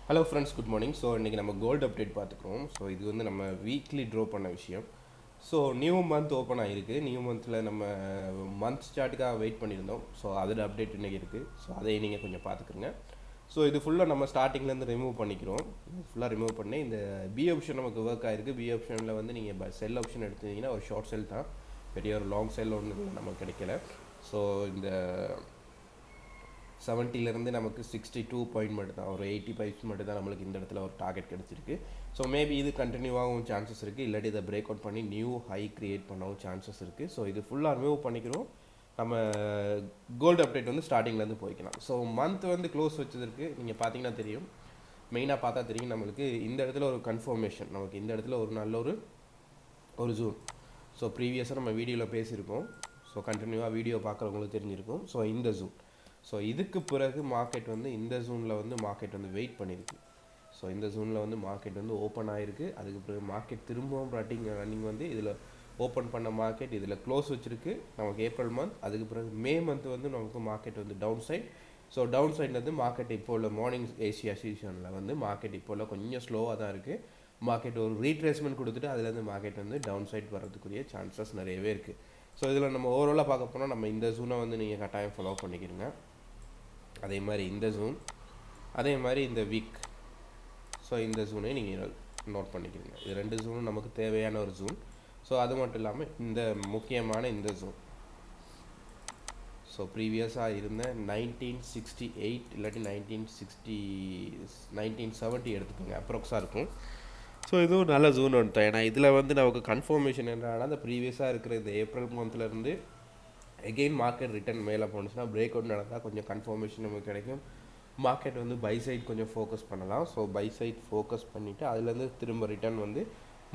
Hello friends, good morning. So இன்னைக்கு நம்ம gold update பார்த்துக்கிறோம். ஸோ இது வந்து நம்ம வீக்லி ட்ரா பண்ண விஷயம். ஸோ நியூ மந்த் ஓப்பன் ஆகிருக்கு. நியூ மந்தில் நம்ம மந்த் ஸ்டார்ட்டுக்காக வெயிட் பண்ணியிருந்தோம். ஸோ அதில் அப்டேட் இன்றைக்கி இருக்குது. ஸோ அதை நீங்கள் கொஞ்சம் பார்த்துக்குங்க. ஸோ இது ஃபுல்லாக நம்ம ஸ்டார்டிங்லேருந்து ரிமூவ் பண்ணிக்கிறோம். ஃபுல்லாக ரிமூவ் பண்ணி இந்த பி ஆப்ஷன் நமக்கு ஒர்க் ஆகிருக்கு. பி ஆப்ஷனில் வந்து நீங்கள் செல் ஆப்ஷன் எடுத்துக்கிட்டிங்கன்னா ஒரு ஷார்ட் செல் தான், பெரிய ஒரு லாங் செல் ஒன்று நமக்கு கிடைக்கல. ஸோ இந்த 70லேருந்து நமக்கு 62 பாயிண்ட் மட்டும் தான், ஒரு 80 பாயிண்ட்ஸ் மட்டும் தான் நம்மளுக்கு இந்த இடத்துல ஒரு டார்கெட் கிடச்சிருக்கு. ஸோ மேபி இது கண்டினியூவாகவும் சான்சஸ் இருக்குது, இல்லாட்டி இதை பிரேக் அவுட் பண்ணி நியூ ஹை க்ரியேட் பண்ணவும் சான்சஸ் இருக்குது. ஸோ இது ஃபுல்லாக ரிமூவ் பண்ணிக்கிறோம். நம்ம கோல்டு அப்டேட் வந்து ஸ்டார்டிங்லேருந்து போய்க்கலாம். ஸோ மந்த் வந்து க்ளோஸ் வச்சதுருக்கு நீங்கள் பார்த்தீங்கன்னா தெரியும், மெயினாக பார்த்தா தெரியும் நம்மளுக்கு இந்த இடத்துல ஒரு கன்ஃபர்மேஷன், நமக்கு இந்த இடத்துல ஒரு நல்ல ஒரு ஜூன். ஸோ ப்ரீவியஸாக நம்ம வீடியோவில் பேசியிருக்கோம். ஸோ கண்டினியூவாக வீடியோ பார்க்குறவங்களுக்கு தெரிஞ்சிருக்கும். ஸோ இந்த ஜூன், ஸோ இதுக்கு பிறகு மார்க்கெட் வந்து இந்த ஜூனில் வந்து மார்க்கெட் வந்து வெயிட் பண்ணியிருக்கு. ஸோ இந்த ஜூனில் வந்து மார்க்கெட் வந்து ஓப்பன் ஆகிருக்கு. அதுக்கு பிறகு மார்க்கெட் திரும்பவும் ரன்னிங் வந்து இதில் ஓப்பன் பண்ண மார்க்கெட் இதில் க்ளோஸ் வச்சுருக்கு நமக்கு ஏப்ரல் மந்த். அதுக்கு பிறகு மே மந்த் வந்து நமக்கு மார்க்கெட் வந்து டவுன் சைட். ஸோ டவுன் சைட்லேருந்து மார்க்கெட் இப்போ உள்ள மார்னிங் ஏசியா சீசனில் வந்து மார்க்கெட் இப்போ உள்ள கொஞ்சம் ஸ்லோவாக தான் இருக்குது. மார்க்கெட் ஒரு ரீட்ரேஸ்மெண்ட் கொடுத்துட்டு அதுலேருந்து மார்க்கெட் வந்து டவுன் சைட் வர்றதுக்குரிய சான்சஸ் நிறையவே இருக்குது. ஸோ இதில் நம்ம ஓவராலாக பார்க்க போனால் நம்ம இந்த ஜூனை வந்து நீங்கள் கட்டாயம் ஃபாலோ பண்ணிக்கிறீங்க. அதே மாதிரி இந்த ஜூன், அதே மாதிரி இந்த வீக். ஸோ இந்த ஜூனை நீங்கள் நோட் பண்ணிக்கிறீங்க. இது ரெண்டு ஜூனும் நமக்கு தேவையான ஒரு ஜூன். ஸோ அது மட்டும் இல்லாமல் இந்த முக்கியமான இந்த ஜூன், ஸோ ப்ரீவியஸாக இருந்த 1968 இல்லாட்டி 1970 எடுத்துக்கோங்க, அப்ராக்ஸாக இருக்கும். ஸோ இதுவும் நல்ல ஜூன் வந்துட்டோம். ஏன்னா இதில் வந்து நமக்கு கன்ஃபர்மேஷன் என்னன்னா, அந்த ப்ரீவியஸாக இருக்கிற இந்த ஏப்ரல் மந்த்லேருந்து எகெயின் மார்க்கெட் ரிட்டர்ன் மேலே போணுச்சுன்னா பிரேக் அவுட் நடந்தால் கொஞ்சம் கன்ஃபர்மேஷன் நமக்கு கிடைக்கும். மார்க்கெட் வந்து பை சைட் கொஞ்சம் ஃபோக்கஸ் பண்ணலாம். ஸோ பை சைட் ஃபோக்கஸ் பண்ணிவிட்டு அதுலேருந்து திரும்ப ரிட்டர்ன் வந்து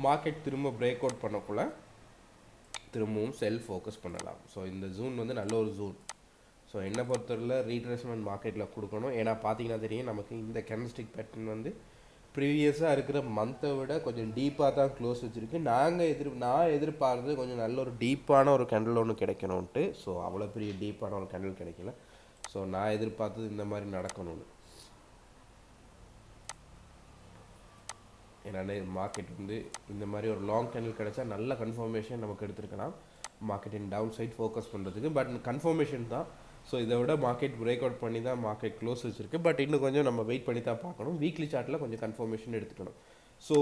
மார்க்கெட் திரும்ப பிரேக் அவுட் பண்ணக்குள்ள திரும்பவும் செல் ஃபோக்கஸ் பண்ணலாம். ஸோ இந்த ஜூன் வந்து நல்ல ஒரு ஜூன். ஸோ என்னை பொறுத்தவரையில் ரீட்ரேஸ்மெண்ட் மார்க்கெட்டில் கொடுக்கணும். ஏன்னா பார்த்தீங்கன்னா தெரியும், நமக்கு இந்த கேண்டல்ஸ்டிக் பேட்டர்ன் வந்து ப்ரீவியஸாக இருக்கிற மந்த்தை விட கொஞ்சம் டீப்பாக தான் க்ளோஸ் வச்சுருக்கு. நான் எதிர்பார்த்தது கொஞ்சம் நல்ல ஒரு டீப்பான ஒரு கேண்டில் ஒன்று கிடைக்கணும்ன்ட்டு. ஸோ அவ்வளோ பெரிய டீப்பான ஒரு கேண்டில் கிடைக்கல. ஸோ நான் எதிர்பார்த்தது இந்த மாதிரி நடக்கணும்னு. ஏன்னா மார்க்கெட் வந்து இந்த மாதிரி ஒரு லாங் கேண்டில் கிடைச்சா நல்ல கன்ஃபர்மேஷன் நமக்கு எடுத்துருக்கலாம் மார்க்கெட்டின் டவுன் சைட் ஃபோக்கஸ் பண்ணுறதுக்கு. பட் கன்ஃபர்மேஷன் தான். ஸோ இதை விட மார்க்கெட் பிரேக் அவுட் பண்ணி தான் மார்க்கெட் க்ளோஸ் வச்சுருக்கு. பட் இன்னும் கொஞ்சம் நம்ம வெயிட் பண்ணி தான் பார்க்கணும். வீக்லி சார்ட்டில் கொஞ்சம் கன்ஃபர்மேஷன் எடுத்துக்கணும். ஸோ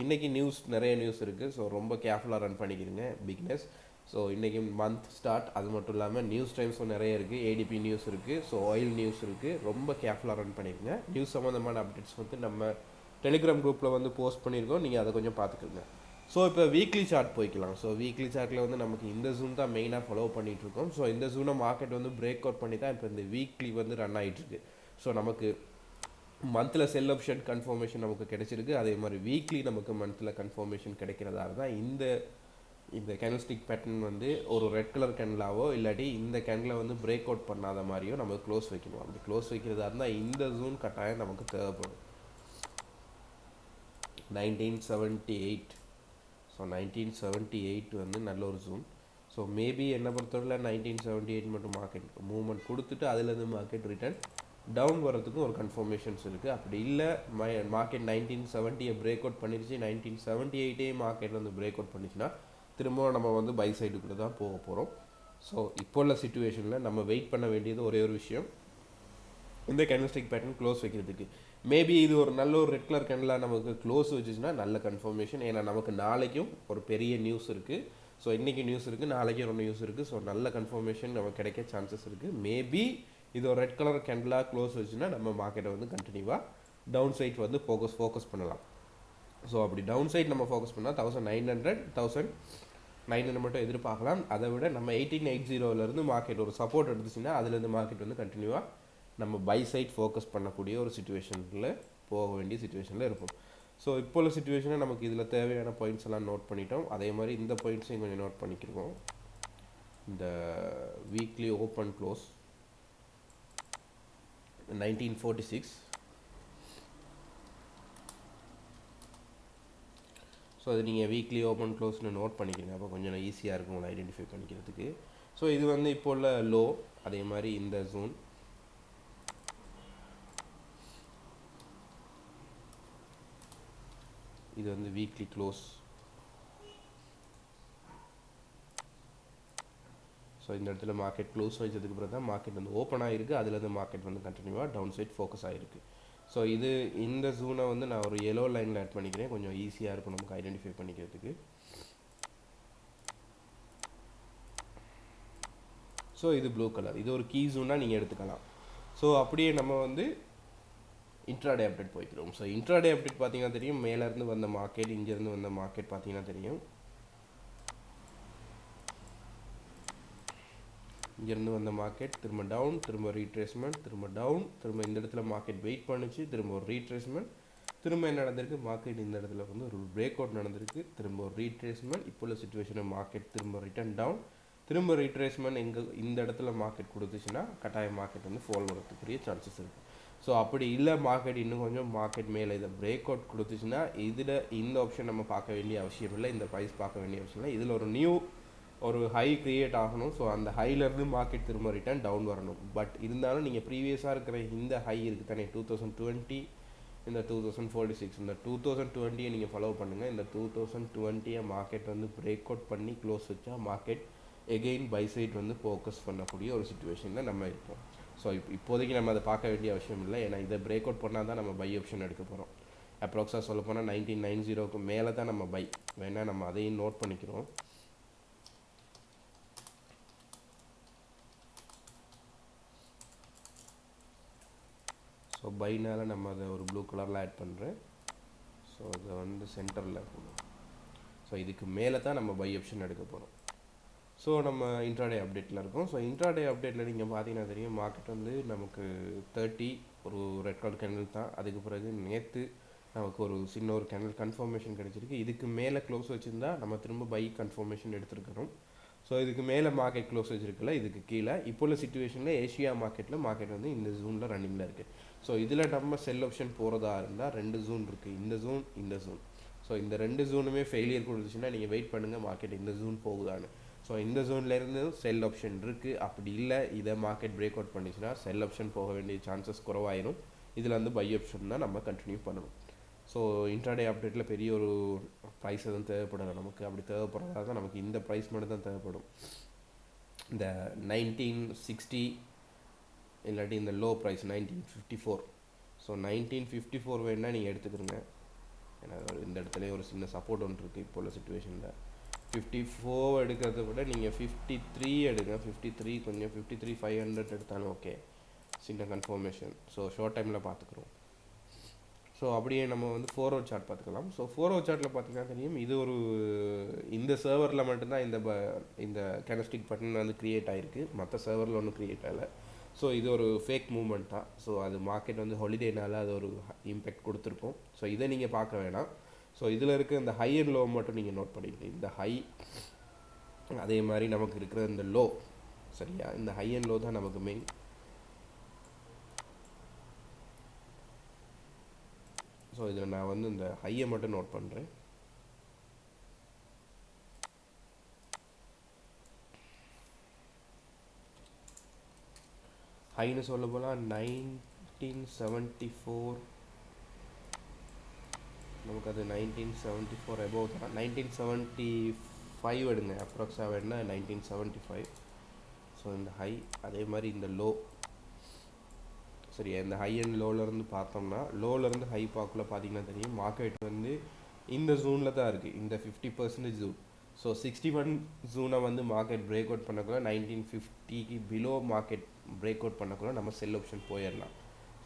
இன்றைக்கி நிறைய நியூஸ் இருக்குது. ஸோ ரொம்ப கேர்ஃபுல்லாக ரன் பண்ணிக்கிறீங்க பிக்னஸ். ஸோ இன்றைக்கி மந்த் ஸ்டார்ட், அது மட்டும் இல்லாமல் நியூஸ் டைம்ஸும் நிறைய இருக்குது. ஏடிபி நியூஸ் இருக்குது, ஸோ ஆயில் நியூஸ் இருக்குது. ரொம்ப கேர்ஃபுல்லாக ரன் பண்ணிக்கிறீங்க. நியூஸ் சம்மந்தமான அப்டேட்ஸ் வந்து நம்ம டெலிகிராம் குரூப்பில் வந்து போஸ்ட் பண்ணியிருக்கோம், நீங்கள் அதை கொஞ்சம் பார்த்துக்கோங்க. ஸோ இப்போ வீக்லி சார்ட் போய்க்கலாம். ஸோ வீக்லி சார்ட்டில் வந்து நமக்கு இந்த ஜூன் தான் மெயினாக ஃபாலோ பண்ணிகிட்ருக்கோம். ஸோ இந்த ஜூனை மார்க்கெட் வந்து பிரேக் அவுட் பண்ணி தான் இப்போ இந்த வீக்லி வந்து ரன் ஆகிட்டுருக்கு. ஸோ நமக்கு மந்தில் செல் ஆப்ஷன் கன்ஃபர்மேஷன் நமக்கு கிடைச்சிருக்கு. அதே மாதிரி வீக்லி நமக்கு மந்தில் கன்ஃபர்மேஷன் கிடைக்கிறதால தான் இந்த கேண்டல்ஸ்டிக் பேட்டர்ன் வந்து ஒரு ரெட் கலர் கேண்டலாவோ இல்லாட்டி இந்த கேண்டில் வந்து பிரேக் அவுட் பண்ணாத மாதிரியோ நம்ம க்ளோஸ் வைக்கணும். அப்படி க்ளோஸ் வைக்கிறதா இருந்தால் இந்த ஜூன் கட்டாயம் நமக்கு தேவைப்படும். 1978, ஸோ 1978 வந்து நல்ல ஒரு ஜூன். ஸோ மேபி என்னை பொறுத்தவரையில் 1978 மட்டும் மார்க்கெட் மூவ்மெண்ட் கொடுத்துட்டு அதுலேருந்து மார்க்கெட் ரிட்டர்ன் டவுன் வரதுக்கும் ஒரு கன்ஃபர்மேஷன்ஸ் இருக்குது. அப்படி இல்லை மார்க்கெட் 1970 பிரேக் அவுட் பண்ணிடுச்சு, 1978 மார்க்கெட் வந்து பிரேக் அவுட் பண்ணிச்சுன்னா திரும்பவும் நம்ம வந்து பை சைடுக்குள்ளே தான் போக போகிறோம். ஸோ இப்போ உள்ள சிச்சுவேஷனில் நம்ம வெயிட் பண்ண வேண்டியது ஒரே ஒரு விஷயம், இந்த கேண்டல்ஸ்டிக் பேட்டர்ன் க்ளோஸ் வைக்கிறதுக்கு. மேபி இது ஒரு நல்ல ஒரு ரெட் கலர் கேண்டலாக நமக்கு க்ளோஸ் வச்சுச்சுன்னா நல்ல கன்ஃபர்மேஷன். ஏன்னா நமக்கு நாளைக்கும் ஒரு பெரிய நியூஸ் இருக்குது. ஸோ இன்றைக்கி நியூஸ் இருக்குது, நாளைக்கும் ஒரு நியூஸ் இருக்குது. ஸோ நல்ல கன்ஃபர்மேஷன் நமக்கு கிடைக்க சான்சஸ் இருக்குது. மேபி இது ஒரு ரெட் கலர் கேண்டலாக க்ளோஸ் வச்சுன்னா நம்ம மார்க்கெட்டை வந்து கண்டினியூவாக டவுன் சைட் வந்து ஃபோக்கஸ் பண்ணலாம். ஸோ அப்படி டவுன் சைட் நம்ம ஃபோக்கஸ் பண்ணால் 1900 மட்டும் எதிர்பார்க்கலாம். அதை விட நம்ம 1880 மார்க்கெட் ஒரு சப்போர்ட் எடுத்துச்சுன்னா அதுலேருந்து மார்க்கெட் வந்து கண்டினியூவாக நம்ம பை சைட் ஃபோக்கஸ் பண்ணக்கூடிய ஒரு சிச்சுவேஷனில் போக வேண்டிய சிச்சுவேஷனில் இருப்போம். ஸோ இப்போ உள்ள சிச்சுவேஷனை நமக்கு இதில் தேவையான பாயிண்ட்ஸ் எல்லாம் நோட் பண்ணிட்டோம். அதே மாதிரி இந்த பாயிண்ட்ஸையும் கொஞ்சம் நோட் பண்ணிக்கிறோம். இந்த வீக்லி ஓப்பன் க்ளோஸ் 1946. ஸோ அது நீங்கள் வீக்லி ஓப்பன் க்ளோஸ்னு நோட் பண்ணிக்கிறீங்க. அப்போ கொஞ்சம் ஈஸியாக இருக்கும் உங்களை ஐடென்டிஃபை பண்ணிக்கிறதுக்கு. ஸோ இது வந்து இப்போ உள்ள லோ. அதே மாதிரி இந்த ஜூன் இது வந்து வீக்லி க்ளோஸ். ஸோ இந்த இடத்துல மார்க்கெட் க்ளோஸ் வச்சதுக்கு பிறகு தான் மார்க்கெட் வந்து ஓப்பன் ஆகிருக்கு. அதுலேருந்து மார்க்கெட் வந்து கண்டினியூவாக டவுன் சைட் ஃபோக்கஸ் ஆகிருக்கு. ஸோ இது இந்த ஜூனை வந்து நான் ஒரு எல்லோ லைனில் ஆட் பண்ணிக்கிறேன், கொஞ்சம் ஈஸியாக இருக்கும் நமக்கு ஐடென்டிஃபை பண்ணிக்கிறதுக்கு. ஸோ இது ப்ளூ கலர், இது ஒரு கீ ஜூனாக நீங்கள் எடுத்துக்கலாம். ஸோ அப்படியே நம்ம வந்து இன்ட்ராடே அப்டேட் போய்க்கிறோம். ஸோ இன்ட்ராடே அப்டேட் பார்த்தீங்கன்னா தெரியும், மேலேருந்து வந்த மார்க்கெட், இங்கேருந்து வந்த மார்க்கெட் பார்த்தீங்கன்னா தெரியும். இங்கேருந்து வந்த மார்க்கெட் திரும்ப டவுன், திரும்ப ரீட்ரேஸ்மெண்ட், திரும்ப டவுன், திரும்ப இந்த இடத்துல மார்க்கெட் வெயிட் பண்ணிச்சு, திரும்ப ஒரு ரீட்ரேஸ்மெண்ட், திரும்ப என்ன நடந்திருக்கு, மார்க்கெட் இந்த இடத்துல வந்து ஒரு பிரேக் அவுட் நடந்திருக்கு, திரும்ப ஒரு ரீட்ரேஸ்மெண்ட். இப்போ உள்ள சுச்சுவேஷனில் மார்க்கெட் திரும்ப ரிட்டர்ன் டவுன், திரும்ப ரீட்ரேஸ்மெண்ட். இந்த இடத்துல மார்க்கெட் கொடுத்துச்சுன்னா கட்டாய மார்க்கெட் வந்து ஃபால் வரதுக்குரிய சான்சஸ் இருக்குது. ஸோ அப்படி இல்லை, மார்க்கெட் இன்னும் கொஞ்சம் மார்க்கெட் மேலே இதை பிரேக் அவுட் கொடுத்துச்சுன்னா இதில் இந்த ஆப்ஷன் நம்ம பார்க்க வேண்டிய அவசியம் இல்லை, இந்த ப்ரைஸ் பார்க்க வேண்டிய அவசியம் இல்லை. இதில் ஒரு ஹை க்ரியேட் ஆகணும். ஸோ அந்த ஹைலேருந்து மார்க்கெட் திரும்ப ரிட்டர்ன் டவுன் வரணும். பட் இருந்தாலும் நீங்கள் ப்ரீவியஸாக இருக்கிற இந்த ஹை இருக்குது தானே, 2020, இந்த 2046, இந்த 2020 நீங்கள் ஃபாலோ பண்ணுங்கள். இந்த 2020 மார்க்கெட் வந்து பிரேக் அவுட் பண்ணி க்ளோஸ் வச்சா மார்க்கெட் எகெயின் பை சைட் வந்து ஃபோக்கஸ் பண்ணக்கூடிய ஒரு சுச்சுவேஷனில் நம்ம இருப்போம். ஸோ இப்போதைக்கு நம்ம அதை பார்க்க வேண்டிய அவசியம் இல்லை, ஏன்னா இதை பிரேக் அவுட் பண்ணால் தான் நம்ம பை ஆப்ஷன் எடுக்க போகிறோம். அப்ராக்ஸாக சொல்ல போனால் 1990க்கு மேலே தான் நம்ம பை, வேணால் நம்ம அதையும் நோட் பண்ணிக்கிறோம். ஸோ பைனால் நம்ம அதை ஒரு ப்ளூ கலரில் ஆட் பண்ணுறேன். ஸோ இதை வந்து சென்டரில் போடுவோம். ஸோ இதுக்கு மேலே தான் நம்ம பை ஆப்ஷன் எடுக்க போகிறோம். ஸோ நம்ம இன்ட்ராடே அப்டேட்டில் இருக்கோம். ஸோ இன்ட்ராடே அப்டேட்டில் நீங்கள் பார்த்தீங்கன்னா தெரியும், மார்க்கெட் வந்து நமக்கு 30 ஒரு ரெட் கலர் கேண்டில் தான். அதுக்கு பிறகு நேற்று நமக்கு ஒரு சின்ன ஒரு கேண்டில் கன்ஃபர்மேஷன் கிடச்சிருக்கு. இதுக்கு மேலே க்ளோஸ் வச்சுருந்தா நம்ம திரும்ப பை கன்ஃபர்மேஷன் எடுத்துருக்கணும். ஸோ இதுக்கு மேலே மார்க்கெட் க்ளோஸ் வச்சுருக்குல்ல, இதுக்கு கீழே இப்போ உள்ள சுச்சுவேஷனில் ஏஷியா மார்க்கெட் வந்து இந்த ஜூனில் ரன்னிங்கில் இருக்குது. ஸோ இதில் நம்ம செல் ஆப்ஷன் போகிறதா இருந்தால் 2 ஜூன் இருக்குது, இந்த ஜூன், இந்த ஜூன். ஸோ இந்த 2 ஜூனுமே ஃபெயிலியர் கொடுத்துச்சுன்னா நீங்கள் வெயிட் பண்ணுங்கள் மார்க்கெட் இந்த ஜூன் போகுதான்னு. ஸோ இந்த ஜோன்லேருந்து செல் ஆப்ஷன் இருக்குது. அப்படி இல்லை இதை market break out பண்ணிச்சுன்னா cell option போக வேண்டிய சான்சஸ் குறைவாயிரும். இதில் வந்து பை ஆப்ஷன் தான் நம்ம கண்டினியூ பண்ணணும். ஸோ இன்ட்ராடே அப்டேட்டில் பெரிய ஒரு ப்ரைஸ் எதுவும் தேவைப்படலை நமக்கு. அப்படி தேவைப்படுறதா தான் நமக்கு இந்த ப்ரைஸ் மட்டும் தான் தேவைப்படும். இந்த 1960 இல்லாட்டி இந்த லோ ப்ரைஸ் 1954. ஸோ 1954 வேணால் நீங்கள் எடுத்துக்கிறங்க, ஏன்னா இந்த இடத்துல ஒரு சின்ன சப்போர்ட் ஒன்று இருக்குது இப்போ உள்ள சுச்சுவேஷனில். 54 எடுக்கிறத விட நீங்கள் 53 எடுங்க. 53 கொஞ்சம் 53,500 எடுத்தாலும் ஓகே, சின்ன கன்ஃபர்மேஷன். ஸோ ஷார்ட் டைமில் பார்த்துக்குறோம். ஸோ அப்படியே நம்ம வந்து 4 ஹவர் சார்ட் பார்த்துக்கலாம். ஸோ 4 ஹவர் சார்ட்டில் பார்த்தீங்கன்னா தெரியும், இது ஒரு இந்த சர்வரில் மட்டும்தான் இந்த கேண்டல்ஸ்டிக் பட்டன் வந்து க்ரியேட் ஆகிருக்கு, மற்ற சர்வரில் ஒன்றும் க்ரியேட் ஆகலை. ஸோ இது ஒரு ஃபேக் மூவ்மெண்ட் தான். ஸோ அது மார்க்கெட் வந்து ஹாலிடேனால அது ஒரு இம்பேக்ட் கொடுத்துருக்கோம். ஸோ இதை நீங்கள் பார்க்க வேணாம். ஸோ இதில் இருக்க இந்த ஹை அண்ட் லோ மட்டும் நீங்கள் நோட் பண்ணிக்கலாம். இந்த ஹை, அதே மாதிரி நமக்கு இருக்கிற இந்த லோ, சரியா, இந்த ஹை அண்ட் லோ தான் நமக்கு மெயின். ஸோ இதில் நான் வந்து இந்த ஹையை மட்டும் நோட் பண்ணுறேன். ஹைன்னு சொல்ல போனால் 1974, நமக்கு அது 1974 எபோவ் தான். 1975 எடுங்க, அப்ராக்ஸாக வேணுன்னா 1975. ஸோ இந்த ஹை, அதே மாதிரி இந்த லோ, சரியா. இந்த ஹை அண்ட் லோலேருந்து பார்த்தோம்னா, லோலேருந்து ஹை பார்க்கல பார்த்தீங்கன்னா தெரியும், மார்க்கெட் வந்து இந்த ஜூனில் தான் இருக்குது, இந்த 50% ஜூன். ஸோ 61 ஜூனை வந்து மார்க்கெட் பிரேக் அவுட் பண்ணக்குள்ள 1950க்கு பிலோ மார்க்கெட் பிரேக் அவுட் பண்ணக்குள்ள நம்ம செல் ஆப்ஷன் போயிடலாம்.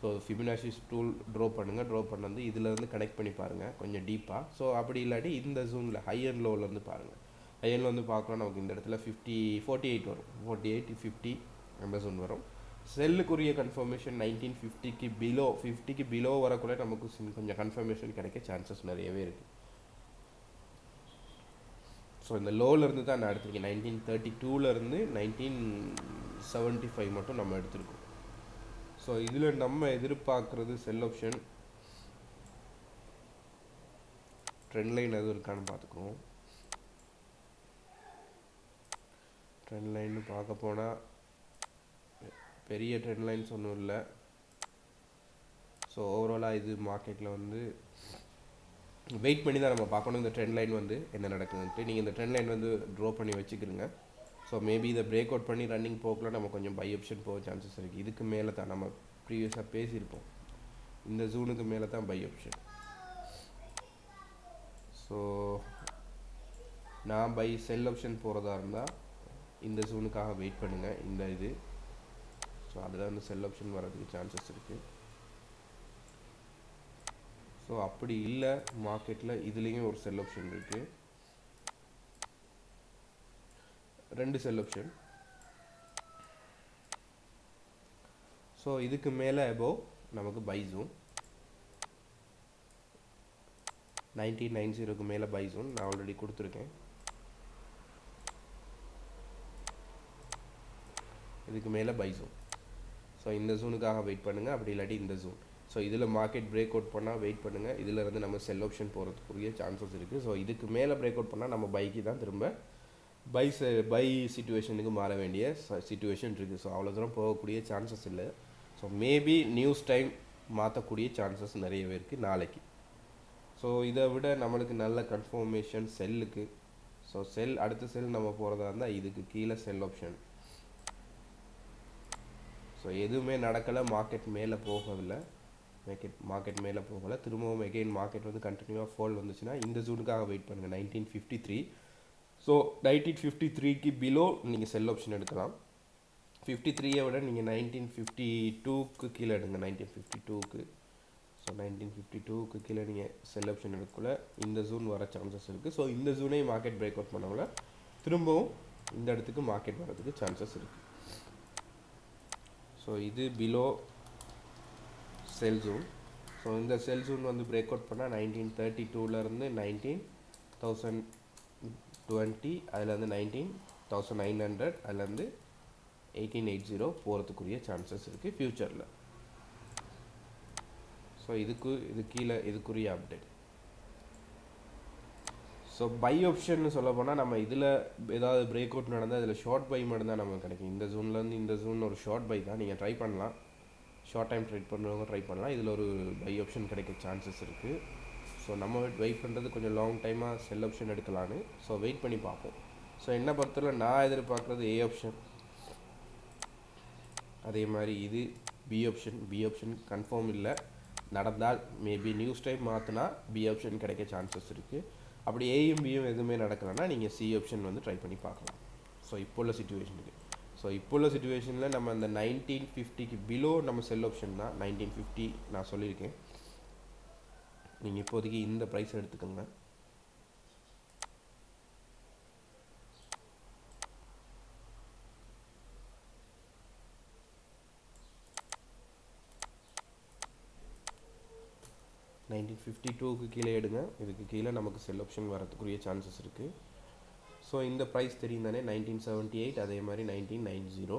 ஸோ ஃபிபனாச்சி டூல் ட்ரா பண்ணுங்கள், ட்ரா பண்ண வந்து இதிலேருந்து கனெக்ட் பண்ணி பாருங்கள் கொஞ்சம் டீப்பாக. ஸோ அப்படி இல்லாட்டி இந்த ஜூனில் ஹை அண்ட் லோவிலேருந்து பாருங்கள். ஹை அண்ட் வந்து பார்க்கலாம், நமக்கு இந்த இடத்துல 48 வரும், 48 50 அந்த ஜூன் வரும். செல்லுக்குரிய கன்ஃபர்மேஷன் 1950க்கு பிலோ, 50க்கு பிலோ வரக்குள்ள நமக்கு கொஞ்சம் கன்ஃபர்மேஷன் கிடைக்க சான்சஸ் நிறையவே இருக்குது. ஸோ இந்த லோலேருந்து தான் நான் எடுத்திருக்கேன். 1932லேருந்து 1975 மட்டும் நம்ம எடுத்திருக்கோம். ஸோ இதில் நம்ம எதிர்பார்க்குறது செல் ஆப்ஷன். ட்ரெண்ட் லைன் எதுவும் இருக்கான்னு பார்த்துக்குவோம். ட்ரெண்ட் லைன்னு பார்க்க போனால் பெரிய ட்ரெண்ட் லைன்ஸ் ஒன்றும் இல்லை. ஸோ ஓவராலாக இது மார்க்கெட்டில் வந்து வெயிட் பண்ணி தான் நம்ம பார்க்கணும் இந்த ட்ரெண்ட் லைன் வந்து என்ன நடக்குதுன்ட்டு. நீங்கள் இந்த ட்ரெண்ட் லைன் வந்து ட்ரா பண்ணி வச்சுக்கிறீங்க. ஸோ மேபி இதை பிரேக் அவுட் பண்ணி ரன்னிங் போகலாம் நம்ம கொஞ்சம் பை ஆப்ஷன் போக சான்சஸ் இருக்குது. இதுக்கு மேலே தான் நம்ம ப்ரீவியஸாக பேசியிருப்போம், இந்த ஜூனுக்கு மேலே தான் பை ஆப்ஷன். ஸோ நான் பை செல் ஆப்ஷன் போகிறதா இருந்தால் இந்த ஜூனுக்காக வெயிட் பண்ணுங்கள். இந்த இது ஸோ அதில் வந்து செல் ஆப்ஷன் வர்றதுக்கு சான்சஸ் இருக்குது. ஸோ அப்படி இல்லை மார்க்கெட்டில் இதுலேயும் ஒரு செல் ஆப்ஷன் இருக்குது, 2 செல் ஆப்ஷன். ஸோ இதுக்கு மேலே அபோவ் நமக்கு பை ஜோன் 1990க்கு மேலே பை ஜோன் நான் ஆல்ரெடி கொடுத்துருக்கேன். இதுக்கு மேலே பை ஜோன். ஸோ இந்த ஜோனுக்காக வெயிட் பண்ணுங்கள், அப்படி இல்லாட்டி இந்த ஜோன். ஸோ இதில் மார்க்கெட் பிரேக் அவுட் பண்ணால் வெயிட் பண்ணுங்கள், இதில் இருந்து நம்ம செல் ஆப்ஷன் போகிறதுக்குரிய சான்சஸ் இருக்குது. ஸோ இதுக்கு மேலே பிரேக் அவுட் பண்ணால் நம்ம பைக்கு தான் திரும்ப பை சிச்சுவேஷனுக்கு மாற வேண்டிய சிச்சுவேஷன் இருக்குது. ஸோ அவ்வளோ தூரம் போகக்கூடிய சான்சஸ் இல்லை. ஸோ மேபி நியூஸ் டைம் மாற்றக்கூடிய சான்சஸ் நிறையவே இருக்குது நாளைக்கு. ஸோ இதை விட நம்மளுக்கு நல்ல கன்ஃபர்மேஷன் செல்லுக்கு. ஸோ செல் அடுத்த செல் நம்ம போகிறதா இருந்தால் இதுக்கு கீழே செல் ஆப்ஷன். ஸோ எதுவுமே நடக்கலை, மார்க்கெட் மேலே போகவில்லை, மார்க்கெட் மேலே போகலை. திரும்பவும் எகெயின் மார்க்கெட் வந்து கண்டினியூவாக ஃபால் வந்துச்சுன்னா இந்த ஜூனுக்காக வெயிட் பண்ணுங்கள் 1953. ஸோ 1953க்கு பிலோ நீங்கள் செல் ஆப்ஷன் எடுக்கலாம். 53ஐ விட நீங்கள் 1952க்கு கீழே எடுங்க. 1952க்கு ஸோ 1952க்கு கீழே நீங்கள் செல் ஆப்ஷன் எடுக்கல இந்த ஜூன் வர சான்சஸ் இருக்குது. ஸோ இந்த ஜூனை மார்க்கெட் பிரேக் அவுட் பண்ணவங்கள திரும்பவும் இந்த இடத்துக்கு மார்க்கெட் வரதுக்கு சான்சஸ் இருக்குது. ஸோ இது பிலோ செல் ஜோன். ஸோ இந்த செல் ஜோன் வந்து பிரேக் அவுட் பண்ணால் 1932லேருந்து 19,020, அதுலேருந்து 19,900, அதுலேருந்து 1880 போகிறதுக்குரிய சான்சஸ் இருக்குது ஃப்யூச்சரில். ஸோ இது கீழே இதுக்குரிய அப்டேட். ஸோ பை ஆப்ஷன் சொல்ல போனால் நம்ம இதில் ஏதாவது பிரேக் அவுட் நடந்தால் இதில் ஷார்ட் பை மட்டும் தான் நமக்கு கிடைக்கும். இந்த ஜூன்லேருந்து இந்த ஜூன் ஒரு ஷார்ட் பை தான், நீங்கள் ட்ரை பண்ணலாம். ஷார்ட் டைம் ட்ரேட் பண்ணுறவங்க ட்ரை பண்ணலாம். இதில் ஒரு பை ஆப்ஷன் கிடைக்க சான்சஸ் இருக்குது. ஸோ நம்ம வெயிட் பண்ணுறது கொஞ்சம் லாங் டைமாக செல் ஆப்ஷன் எடுக்கலான்னு. ஸோ வெயிட் பண்ணி பார்ப்போம். ஸோ என்ன பொறுத்தவரை நான் எதிர்பார்க்குறது ஏ ஆப்ஷன், அதே மாதிரி இது பி ஆப்ஷன் கன்ஃபார்ம் இல்லை, நடந்தால் மேபி நியூஸ் டைம் மாற்றினா பி ஆப்ஷன் கிடைக்க சான்சஸ் இருக்குது. அப்படி ஏயும் பியும் எதுவுமே நடக்கலைன்னா நீங்கள் சி ஆப்ஷன் வந்து ட்ரை பண்ணி பார்க்கலாம். ஸோ இப்போ உள்ள சிச்சுவேஷனுக்கு. ஸோ இப்போ உள்ள சிச்சுவேஷனில் நம்ம அந்த 1950க்கு பிலோ நம்ம செல் ஆப்ஷன் தான். 1950 நான் சொல்லியிருக்கேன், நீங்கள் இப்போதைக்கு இந்த ப்ரைஸ் எடுத்துக்கோங்க. $1952க்கு கீழே எடுங்க. இதுக்கு கீழே நமக்கு செல் ஆப்ஷன் வரதுக்குரிய சான்சஸ் இருக்குது. ஸோ இந்த ப்ரைஸ் தெரியும் தானே, 1978, அதே மாதிரி 1990.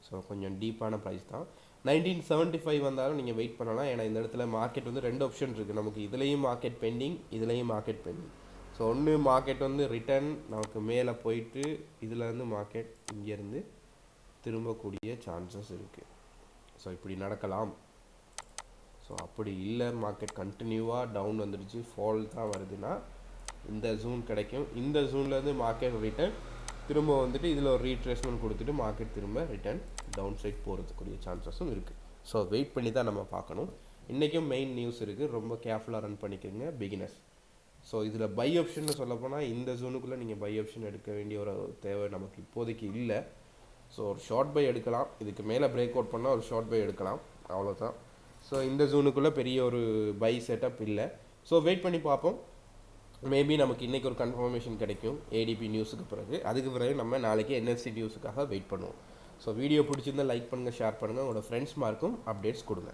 ஸோ கொஞ்சம் டீப்பான ப்ரைஸ் தான். 1975 வந்தாலும் நீங்கள் வெயிட் பண்ணலாம். ஏன்னா இந்த இடத்துல மார்க்கெட் வந்து 2 ஆப்ஷன் இருக்குது நமக்கு. இதுலேயும் மார்க்கெட் பெண்டிங், இதுலேயும் மார்க்கெட் பெண்டிங். ஸோ ஒன்று மார்க்கெட் வந்து ரிட்டர்ன் நமக்கு மேலே போயிட்டு இதில் வந்து மார்க்கெட் இங்கேருந்து திரும்பக்கூடிய சான்சஸ் இருக்குது. ஸோ இப்படி நடக்கலாம். ஸோ அப்படி இல்லை, மார்க்கெட் கண்டினியூவாக டவுன் வந்துடுச்சு, ஃபால் தான் வருதுன்னா இந்த ஜூன் கிடைக்கும். இந்த ஜூன்லேருந்து மார்க்கெட் ரிட்டர்ன் திரும்ப வந்துட்டு இதில் ஒரு ரீட்ரேஸ்மெண்ட் கொடுத்துட்டு மார்க்கெட் திரும்ப ரிட்டர்ன் டவுன் சைட் போகிறதுக்குரிய சான்சஸும் இருக்குது. ஸோ வெயிட் பண்ணி தான் நம்ம பார்க்கணும். இன்றைக்கும் மெயின் நியூஸ் இருக்குது, ரொம்ப கேர்ஃபுல்லாக ரன் பண்ணிக்கோங்க பிகினர்ஸ். ஸோ இதில் பை ஆப்ஷன் சொல்லப்போனால் இந்த ஜோனுக்குள்ளே நீங்கள் பை ஆப்ஷன் எடுக்க வேண்டிய ஒரு தேவை நமக்கு இப்போதைக்கு இல்லை. ஸோ ஒரு ஷார்ட் பை எடுக்கலாம், இதுக்கு மேலே பிரேக் அவுட் பண்ணால் ஒரு ஷார்ட் பை எடுக்கலாம், அவ்வளோதான். ஸோ இந்த ஜோனுக்குள்ளே பெரிய ஒரு பை செட்டப் இல்லை. ஸோ வெயிட் பண்ணி பார்ப்போம். மேபி நமக்கு இன்றைக்கி ஒரு கன்ஃபர்மேஷன் கிடைக்கும் ஏடிபி நியூஸுக்கு பிறகு. அதுக்கு பிறகு நம்ம நாளைக்கு என்எஸ்சி நியூஸுக்காக வெயிட் பண்ணுவோம். ஸோ வீடியோ பிடிச்சிருந்தால் லைக் பண்ணுங்கள், ஷேர் பண்ணுங்கள், உங்களோட ஃப்ரெண்ட்ஸ் மார்க்கும் அப்டேட்ஸ் கொடுங்க.